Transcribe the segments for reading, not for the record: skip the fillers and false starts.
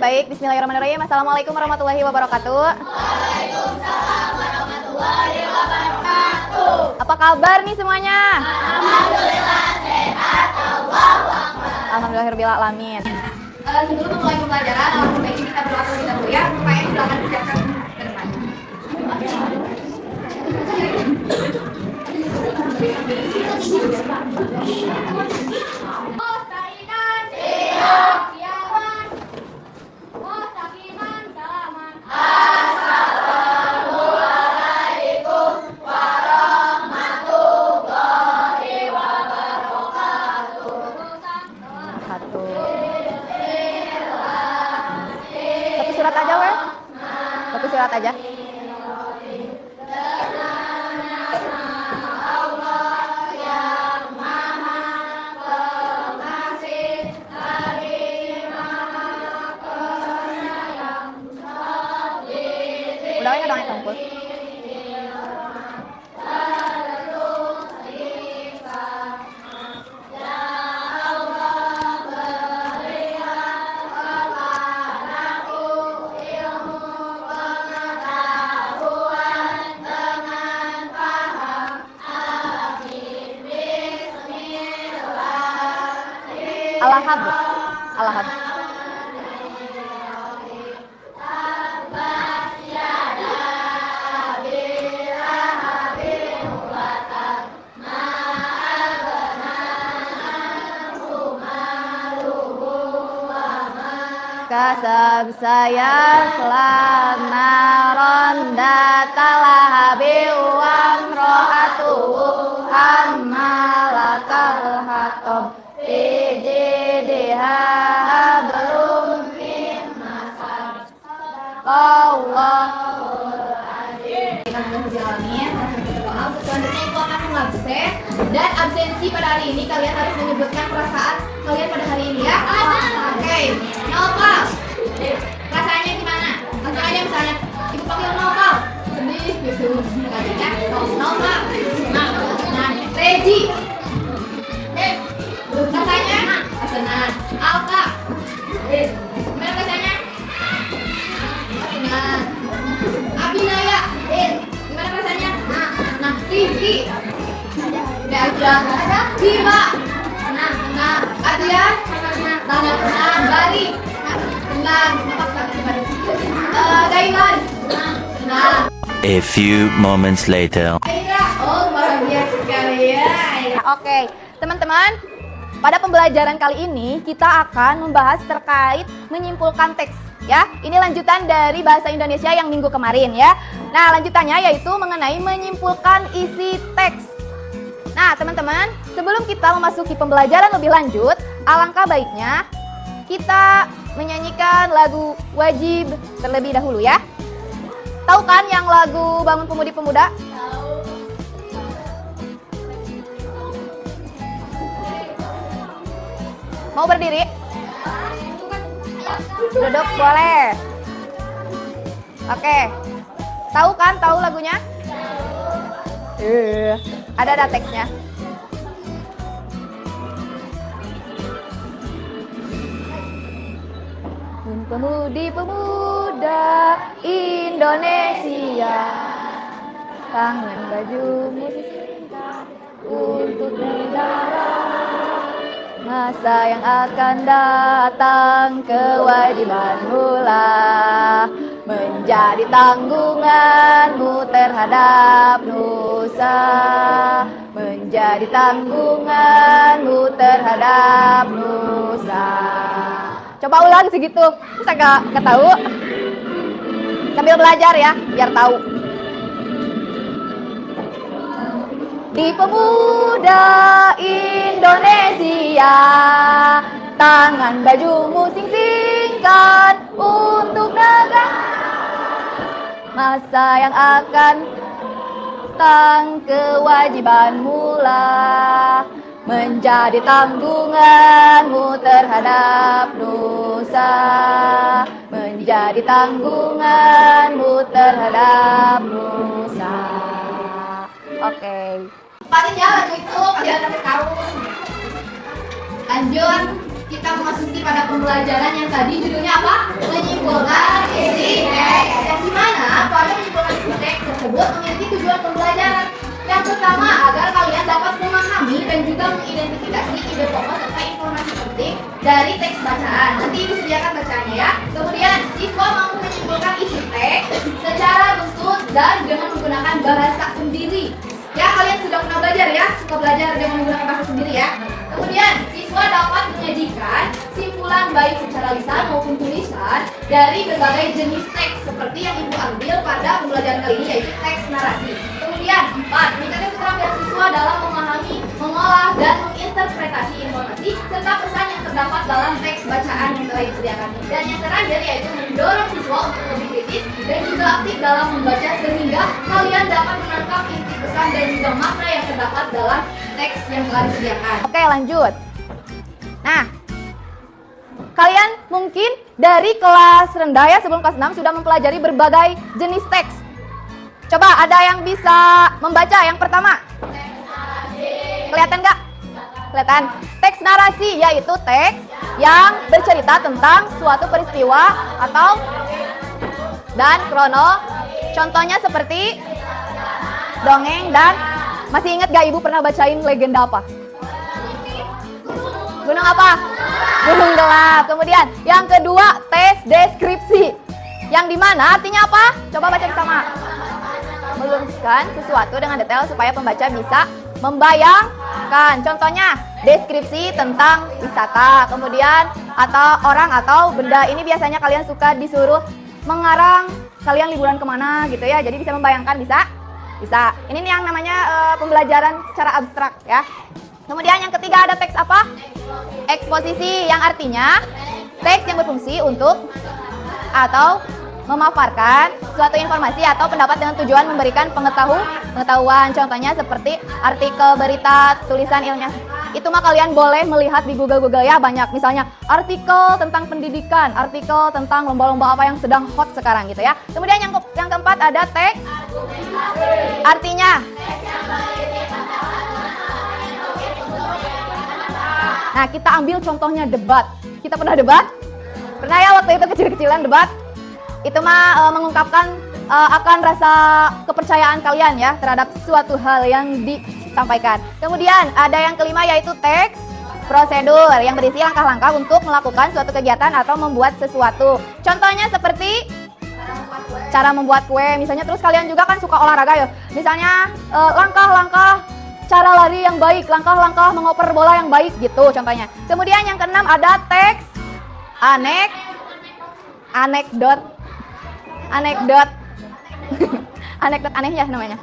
Baik, bismillahirrahmanirrahim. Assalamualaikum warahmatullahi wabarakatuh. Waalaikumsalam warahmatullahi wabarakatuh. Apa kabar nih semuanya? Alhamdulillah sehat, Allahu Akbar. Alhamdulillahirabbil alamin. Sebelum memulai pembelajaran, alangkah baiknya kita berdoa terlebih dahulu ya. Supaya silakan disiapkan ke depan. Mustaqiman siap kiaman. Mustaqiman salaman. Assalamualaikum warahmatullahi wabarakatuh. Satu surat aja, weh. Satu surat aja. Udah ya dong, Tungkul. Al-Ahad. Al-Ahad. Kasab saya selama ronda talahabi wan ro'atu ammalakal hatom fijidiha belum min masab Allahul azim. Selanjutnya itu akan mengabsen dan absensi pada hari ini kalian harus menyebutkan perasaan kalian pada hari ini ya. Oke, Nopal. Rasanya gimana? Langsung aja misalnya ibu panggil Nopal, sedih gitu. Katanya Nopal. Nah, Regi. Rasanya senang. Alka. Gimana rasanya? Senang. Abinaya. Gimana rasanya? Nah, Rifki. Udah aja. Bima. Nah, Adian. Tenang. Bari. Tenang. Dailan. Tenang. A few moments later. Aira. Oh, bahagia sekali ya. Oke, teman-teman, pada pembelajaran kali ini kita akan membahas terkait menyimpulkan teks ya. Ini lanjutan dari bahasa Indonesia yang minggu kemarin ya. Nah, lanjutannya yaitu mengenai menyimpulkan isi teks. Nah, teman-teman, sebelum kita memasuki pembelajaran lebih lanjut, alangkah baiknya kita menyanyikan lagu wajib terlebih dahulu ya. Tahu kan yang lagu Bangun Pemudi Pemuda? Mau berdiri? Duduk boleh. Oke. Tahu kan? Tahu lagunya? Ada teksnya. Pemudi-pemuda Indonesia, tangan bajumu sisihkan untuk negara. Masa yang akan datang kewajibanmu lah menjadi tanggunganmu terhadap nusa, menjadi tanggunganmu terhadap nusa. Coba ulang segitu, bisa gak tahu? Sambil belajar ya, biar tahu. Di pemuda Indonesia, tangan bajumu sing-singkan untuk negara. Masa yang akan datang kewajibanmu lah menjadi tanggunganmu terhadap nusa, menjadi tanggunganmu terhadap nusa. Oke. Paling ya lagu itu kalian dapat tahu. Lanjut. kita memasuki pada pembelajaran yang tadi judulnya apa? Menyimpulkan isi teks. Yang dimana pada menyimpulkan isi teks tersebut memiliki tujuan pembelajaran. Yang pertama, agar kalian dapat memahami dan juga mengidentifikasi ide pokok serta informasi penting dari teks bacaan. Nanti disediakan bacaannya ya. Kemudian, siswa mampu menyimpulkan isi teks secara runtut dan dengan menggunakan bahasa sendiri. Ya, kalian sudah pernah belajar ya, suka belajar dengan menggunakan bahasa sendiri ya. Kemudian, siswa dapat menyajikan simpulan baik secara lisan maupun tulisan dari berbagai jenis teks seperti yang Ibu ambil pada pembelajaran kali ini, yaitu teks narasi. Kemudian, 4. Meningkatkan keterampilan siswa dalam memahami, mengolah, dan menginterpretasi informasi serta pesan yang terdapat dalam teks bacaan yang telah disediakan. Dan yang terakhir yaitu mendorong siswa untuk lebih kritis dan juga aktif dalam membaca sehingga kalian dapat menangkap inti pesan dan juga makna yang terdapat dalam teks yang telah disediakan. Oke, lanjut. Nah, kalian mungkin dari kelas rendah ya, sebelum kelas 6 sudah mempelajari berbagai jenis teks. Coba ada yang bisa membaca yang pertama? Kelihatan nggak? Kelihatan. Teks narasi yaitu teks yang bercerita tentang suatu peristiwa atau dan krono. Contohnya seperti dongeng dan masih ingat gak Ibu pernah bacain legenda apa? Gunung apa? Gunung Gelap. Kemudian yang kedua teks deskripsi. Yang dimana artinya apa? Coba baca bersama. Meluruskan sesuatu dengan detail supaya pembaca bisa membayangkan. Contohnya deskripsi tentang wisata, kemudian atau orang atau benda. Ini biasanya kalian suka disuruh mengarang kalian liburan kemana gitu ya. Jadi bisa membayangkan, bisa? Bisa. Ini nih yang namanya pembelajaran secara abstrak ya. Kemudian yang ketiga ada teks apa? Eksposisi, yang artinya teks yang berfungsi untuk atau memaparkan suatu informasi atau pendapat dengan tujuan memberikan pengetahuan. Contohnya seperti artikel berita, tulisan ilmiah. Itu mah kalian boleh melihat di Google ya, banyak. Misalnya artikel tentang pendidikan, artikel tentang lomba-lomba apa yang sedang hot sekarang gitu ya. Kemudian yang keempat ada teks. Artinya nah, kita ambil contohnya debat. Kita pernah debat? Pernah ya waktu itu kecil-kecilan debat? Itu mah mengungkapkan akan rasa kepercayaan kalian ya terhadap suatu hal yang disampaikan. Kemudian ada yang kelima yaitu teks prosedur yang berisi langkah-langkah untuk melakukan suatu kegiatan atau membuat sesuatu. Contohnya seperti cara membuat kue misalnya. Terus kalian juga kan suka olahraga ya. Misalnya langkah-langkah cara lari yang baik, langkah-langkah mengoper bola yang baik gitu contohnya. Kemudian yang keenam ada teks anekdot anekdot aneh ya namanya.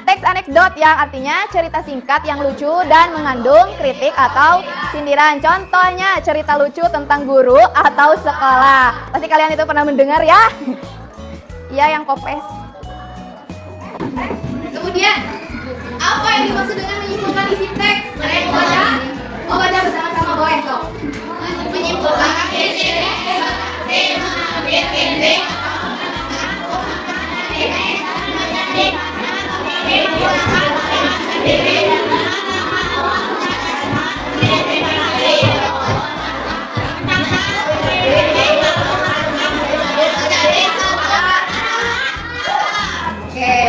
Teks anekdot yang artinya cerita singkat yang lucu dan mengandung kritik atau sindiran. Contohnya cerita lucu tentang guru atau sekolah. Pasti kalian itu pernah mendengar ya? Iya, yang kopes. Kemudian, apa yang dimaksud dengan menyimpulkan isi teks? Ada yang mau baca? Mau baca bersama-sama boleh kok. Menyimpulkan isi teks.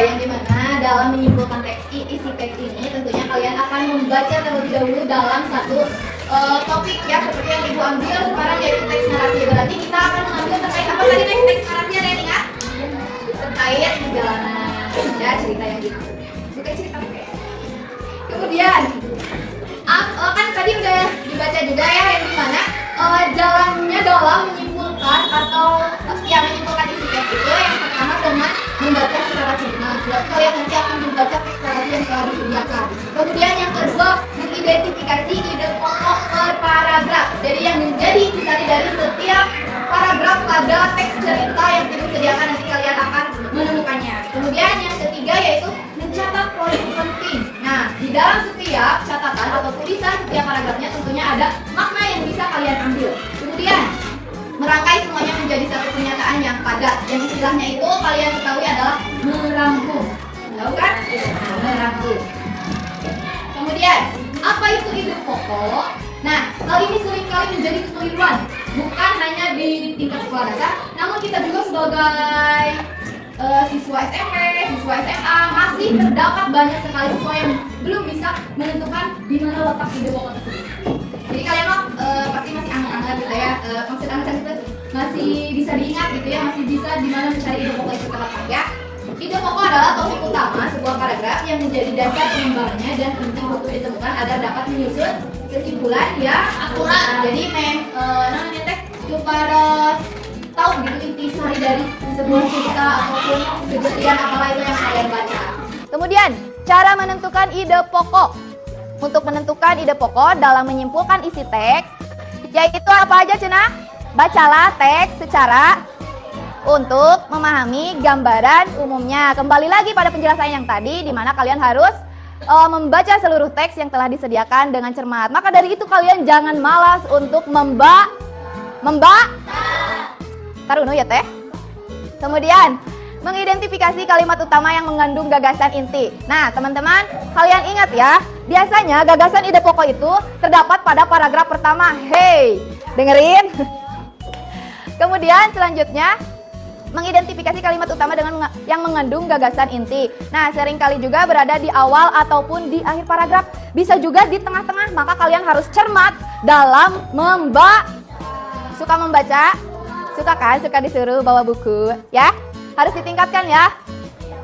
Yang dimana dalam menyimpulkan isi teks ini tentunya kalian akan membaca terlebih dahulu dalam satu topik ya, seperti yang Ibu ambil sekarang yaitu teks narasi. Berarti kita akan mengambil terkait apa tadi teks narasi, ada yang ingat? Terkait perjalanan ya, cerita yang gitu, bukan cerita oke. Kemudian kan tadi udah dibaca juga ya, yang dimana jalannya dalam menyimpulkan atau menyimpulkan isi teks itu yang pertama dengan membaca secara cermat. Kalian nanti akan membaca teks narasi yang telah disediakan. Kemudian yang kedua, mengidentifikasi ide pokok per paragraf. Jadi yang menjadi intisari dari setiap paragraf pada teks cerita yang disediakan, nanti kalian akan menemukannya. Kemudian yang ketiga yaitu mencatat poin penting. Nah, di dalam setiap catatan atau tulisan setiap paragrafnya tentunya ada makna yang bisa kalian ambil. Kemudian merangkai semuanya menjadi satu pernyataan yang padat. Yang istilahnya itu kalian ketahui adalah merangkum. Tahu kan? Merangkum. Kemudian, apa itu ide pokok? Nah, hal ini sebagai siswa SMP, siswa SMA masih terdapat banyak sekali siswa yang belum bisa menentukan di mana letak ide pokok tersebut. Jadi kalian pasti masih anget-anget gitu ya, maksud anget itu masih bisa diingat gitu ya, masih bisa di mana mencari ide pokok itu terletak ya. Ide pokok adalah topik utama sebuah paragraf yang menjadi dasar pengembangannya dan penting untuk ditemukan agar dapat menyusun kesimpulan yang akurat. Jadi namanya teh kepada tahu gitu intisari dari sebuah cerita ataupun kejadian apalah itu yang kalian baca. Kemudian, cara menentukan ide pokok. Untuk menentukan ide pokok dalam menyimpulkan isi teks, yaitu apa aja Cina? Bacalah teks secara untuk memahami gambaran umumnya. Kembali lagi pada penjelasan yang tadi, di mana kalian harus membaca seluruh teks yang telah disediakan dengan cermat. Maka dari itu kalian jangan malas untuk Tarunu ya teh. Kemudian, mengidentifikasi kalimat utama yang mengandung gagasan inti. Nah, teman-teman, kalian ingat ya, biasanya gagasan ide pokok itu terdapat pada paragraf pertama. Hey, dengerin. Kemudian selanjutnya, mengidentifikasi kalimat utama dengan yang mengandung gagasan inti. Nah, seringkali juga berada di awal ataupun di akhir paragraf. Bisa juga di tengah-tengah, maka kalian harus cermat dalam suka membaca. Suka kan? Suka disuruh bawa buku, ya? Harus ditingkatkan ya.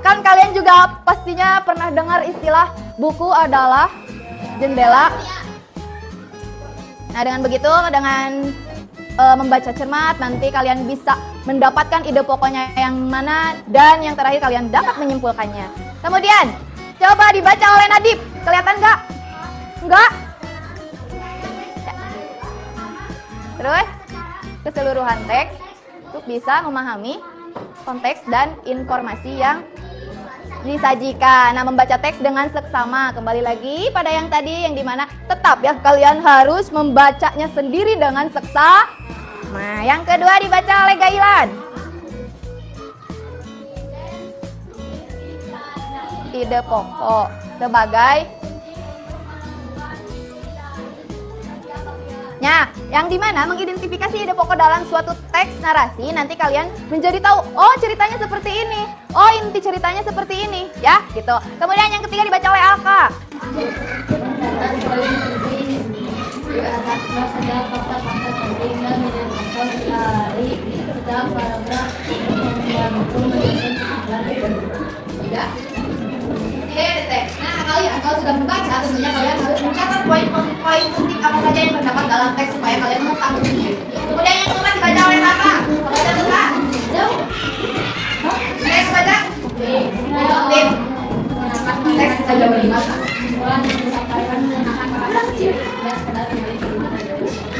Kan kalian juga pastinya pernah dengar istilah buku adalah jendela. Nah, dengan begitu, dengan membaca cermat, nanti kalian bisa mendapatkan ide pokoknya yang mana, dan yang terakhir kalian dapat menyimpulkannya. Kemudian, coba dibaca oleh Nadib. Kelihatan nggak? Enggak? Ya. Terus, keseluruhan teks untuk bisa memahami konteks dan informasi yang disajikan. Nah, membaca teks dengan seksama. Kembali lagi pada yang tadi, yang dimana tetap ya kalian harus membacanya sendiri dengan seksama. Nah, yang kedua dibaca oleh Gailan. Ide pokok sebagai yang dimana mengidentifikasi ide pokok dalam suatu teks narasi, nanti kalian menjadi tahu, oh ceritanya seperti ini, oh inti ceritanya seperti ini, ya gitu. Kemudian yang ketiga dibaca oleh Alka. Nah, kalau sudah membaca, tentunya kalian harus mencatat poin-poin penting apa saja yang terdapat dalam teks supaya kalian mengetahuinya. Kemudian yang keempat dibaca oleh Tata. Baca Tata. Teks baca. Teks saja beri mata.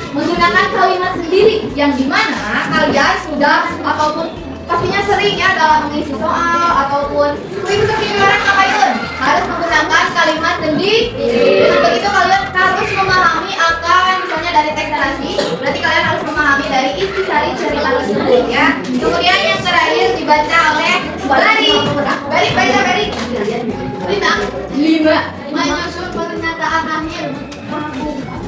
Menggunakan kalimat sendiri yang dimana kalian sudah ataupun pastinya sering ya dalam mengisi soal ataupun kuis kepikiran ngapain harus menggunakan kalimat sendiri. Dengan begitu kalian harus memahami akan misalnya dari teks narasi, berarti kalian harus memahami dari intisari cerita tersebut ya. Kemudian yang terakhir dibaca oleh Bari. Bari baca Bari. 5 menyusun pernyataan akhir.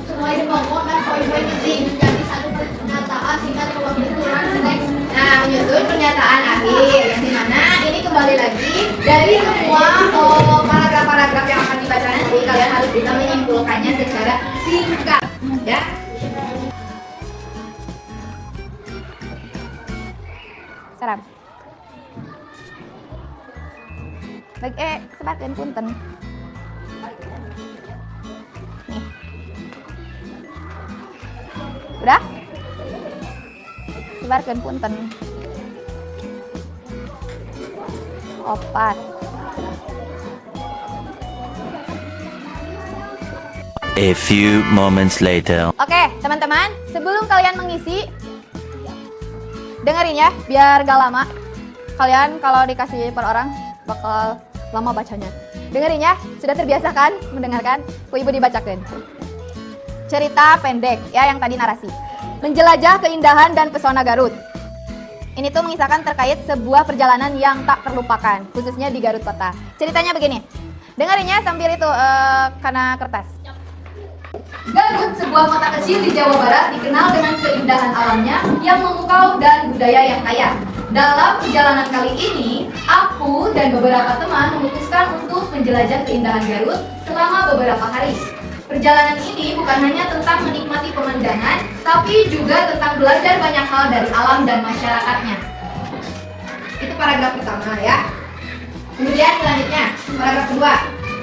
Semua ide pokok dan poin-poin penting menjadi satu pernyataan singkat kebetulan teks. Nah, menyusun pernyataan akhir yang dimana ini kembali lagi dari semua paragraf-paragraf yang akan dibaca nanti kalian harus bisa menyimpulkannya secara singkat ya. Salam. Sebagian punten. Nih. Udah? Sebarkan punten. Opat. A few moments later. Oke, teman-teman, sebelum kalian mengisi, dengerin ya, biar gak lama. Kalian kalau dikasih per orang bakal lama bacanya. Dengerin ya, sudah terbiasa kan mendengarkan? Ku ibu dibacakan. Cerita pendek ya, yang tadi narasi. Menjelajah keindahan dan pesona Garut. Ini tuh mengisahkan terkait sebuah perjalanan yang tak terlupakan, khususnya di Garut Kota. Ceritanya begini. Dengerin ya sambil itu karena kertas. Garut, sebuah kota kecil di Jawa Barat, dikenal dengan keindahan alamnya yang memukau dan budaya yang kaya. Dalam perjalanan kali ini, aku dan beberapa teman memutuskan untuk menjelajah keindahan Garut selama beberapa hari. Perjalanan ini bukan hanya tentang menikmati pemandangan, tapi juga tentang belajar banyak hal dari alam dan masyarakatnya. Itu paragraf pertama ya. Kemudian selanjutnya, paragraf kedua.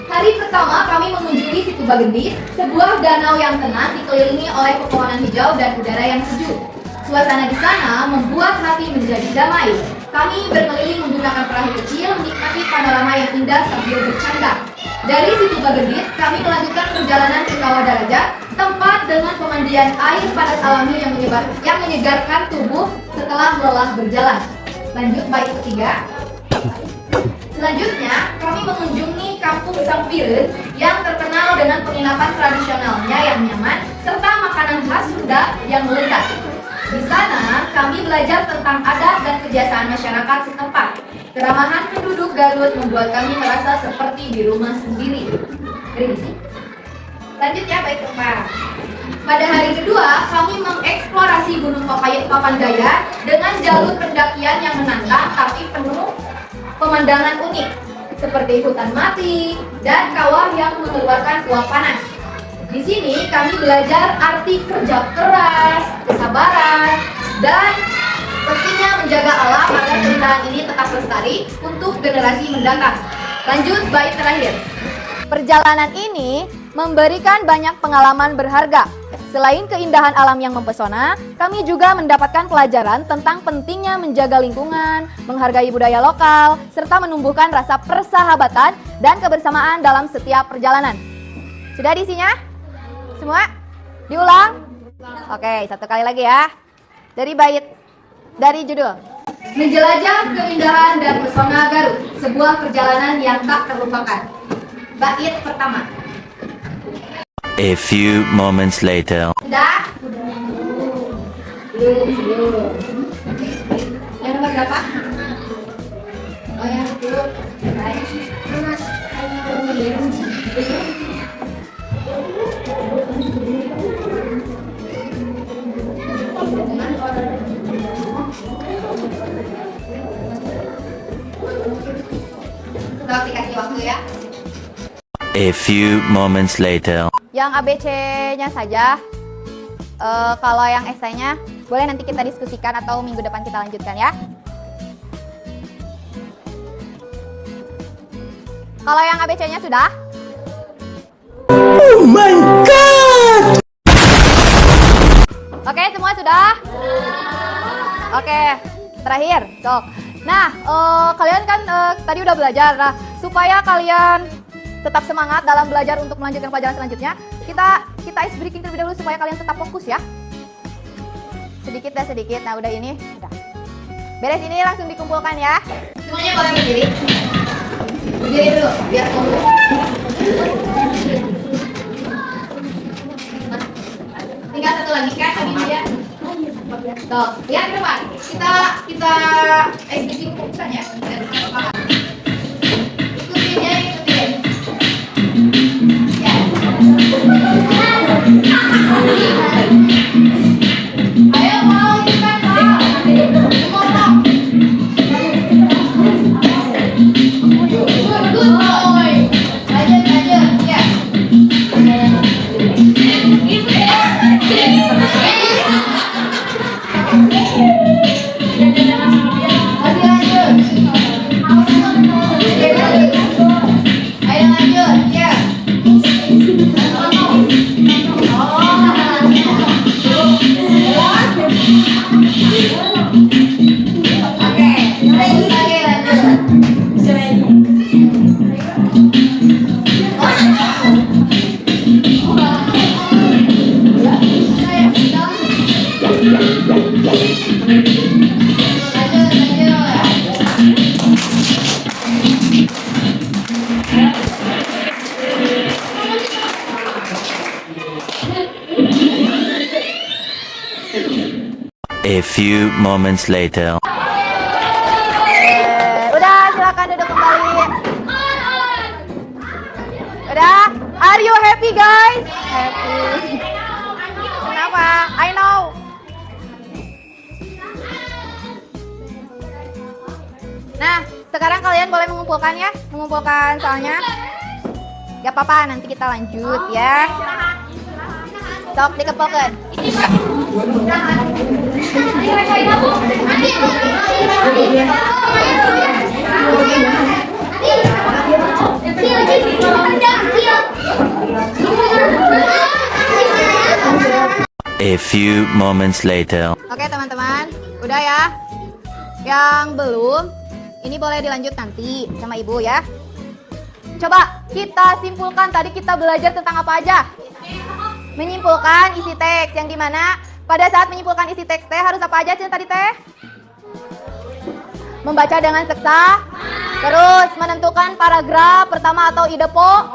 Hari pertama kami mengunjungi Situ Bagendit, sebuah danau yang tenang dikelilingi oleh pepohonan hijau dan udara yang sejuk. Suasana di sana membuat hati menjadi damai. Kami berkeliling menggunakan perahu kecil, menikmati panorama yang indah sambil bercanda. Dari Situ Bagendit, kami melanjutkan perjalanan ke Kawah Darajat, tempat dengan pemandian air panas alami yang menyegarkan tubuh setelah lelah berjalan. Lanjut bait ketiga. Selanjutnya, kami mengunjungi Kampung Sampireun yang terkenal dengan penginapan tradisionalnya yang nyaman serta makanan khas Sunda yang lezat. Di sana, kami belajar tentang adat dan kebiasaan masyarakat setempat. Keramahan penduduk Garut membuat kami merasa seperti di rumah sendiri. Permisi. Lanjutnya bait keempat. Pada hari kedua, kami mengeksplorasi Gunung Papandayan dengan jalur pendakian yang menantang tapi penuh pemandangan unik, seperti hutan mati dan kawah yang mengeluarkan uap panas. Di sini kami belajar arti kerja keras, kesabaran, dan pastinya menjaga alam agar keindahan ini tetap lestari untuk generasi mendatang. Lanjut bait terakhir. Perjalanan ini memberikan banyak pengalaman berharga. Selain keindahan alam yang mempesona, kami juga mendapatkan pelajaran tentang pentingnya menjaga lingkungan, menghargai budaya lokal, serta menumbuhkan rasa persahabatan dan kebersamaan dalam setiap perjalanan. Sudah diisinya? Semua? Diulang? Oke, satu kali lagi ya. Dari judul. Menjelajah keindahan dan pesona Garut, sebuah perjalanan yang tak terlupakan. Bait pertama. A few moments later. Sudah? Belum. Yang nomor berapa? Oh yang 10. Kita dikasih waktu ya. A few moments later. Yang ABC-nya saja. Kalau yang esainya boleh nanti kita diskusikan atau minggu depan kita lanjutkan ya. Kalau yang ABC-nya sudah? Oh my god! Oke, semua sudah? Oke, terakhir, sok. Nah, kalian kan tadi udah belajar. Nah, supaya kalian tetap semangat dalam belajar untuk melanjutkan pelajaran selanjutnya, kita ice breaking terlebih dahulu supaya kalian tetap fokus ya. Sedikit. Nah, udah ini, udah. Beres ini langsung dikumpulkan ya. Semuanya boleh berdiri. Berdiri dulu, biar kumpul. Tinggal satu lagi kan tadi dia. Tuh, lihat ke depan. Kita exhibiting fokusan ya. Ikutin. Ya. Ayo mau ikutan mau. Ngomong. Good boy. Lanjut. Ya. A few moments later. Udah, silakan duduk kembali. Udah, are you happy guys? Happy. Kenapa? I know. Nah, sekarang kalian boleh mengumpulkan ya, mengumpulkan soalnya. Gak apa-apa, nanti kita lanjut ya. Sok dikepalkan. A few moments later. Oke teman-teman, udah ya. Yang belum, ini boleh dilanjut nanti sama ibu ya. Coba kita simpulkan, tadi kita belajar tentang apa aja? Menyimpulkan isi teks, yang dimana pada saat menyimpulkan isi teks teh harus apa aja tadi teh? Membaca dengan seksa, terus menentukan paragraf pertama atau ide po.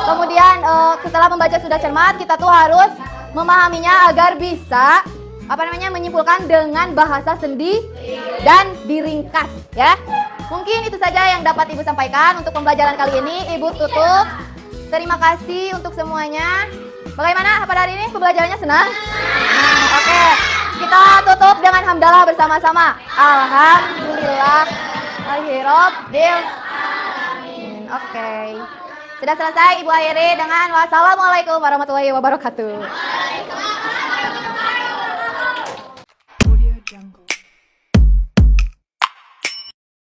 Kemudian setelah membaca sudah cermat, kita tuh harus memahaminya agar bisa menyimpulkan dengan bahasa sendiri dan diringkas ya. Mungkin itu saja yang dapat Ibu sampaikan untuk pembelajaran kali ini. Ibu tutup. Terima kasih untuk semuanya. Bagaimana pada hari ini pembelajarannya senang? Oke. Kita tutup dengan hamdalah bersama-sama. Alhamdulillah. Oke. Sudah selesai, Ibu akhiri dengan wassalamualaikum warahmatullahi wabarakatuh.